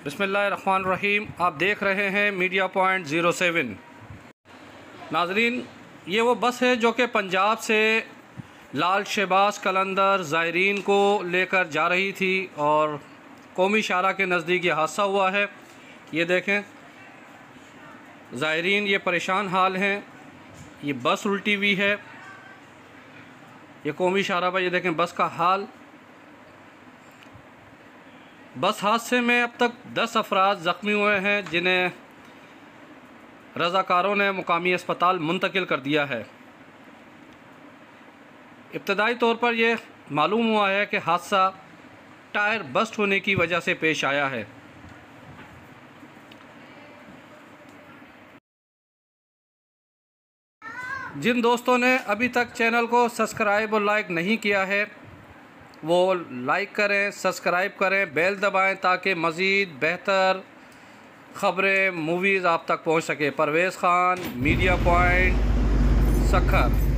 बिस्मिल्लाहिर्रहमानिर्रहीम। आप देख रहे हैं मीडिया पॉइंट 07। नाजरीन, ये वो बस है जो कि पंजाब से लाल शहबाज कलंदर ज़ायरीन को लेकर जा रही थी और कौमी शाहरा के नज़दीक ये हादसा हुआ है। ये देखें, ज़ायरीन ये परेशान हाल हैं, ये बस उल्टी हुई है। ये कौमी शाहरा पर ये देखें बस का हाल। बस हादसे में अब तक 10 अफराद ज़ख्मी हुए हैं, जिन्हें रज़ाकारों ने मुकामी अस्पताल मुंतकिल कर दिया है। इब्तदाई तौर पर यह मालूम हुआ है कि हादसा टायर बस्ट होने की वजह से पेश आया है। जिन दोस्तों ने अभी तक चैनल को सब्सक्राइब और लाइक नहीं किया है, वो लाइक करें, सब्सक्राइब करें, बेल दबाएं ताकि मज़ीद बेहतर ख़बरें, मूवीज़ आप तक पहुंच सके। Parvez Khan, media point, Sukkur.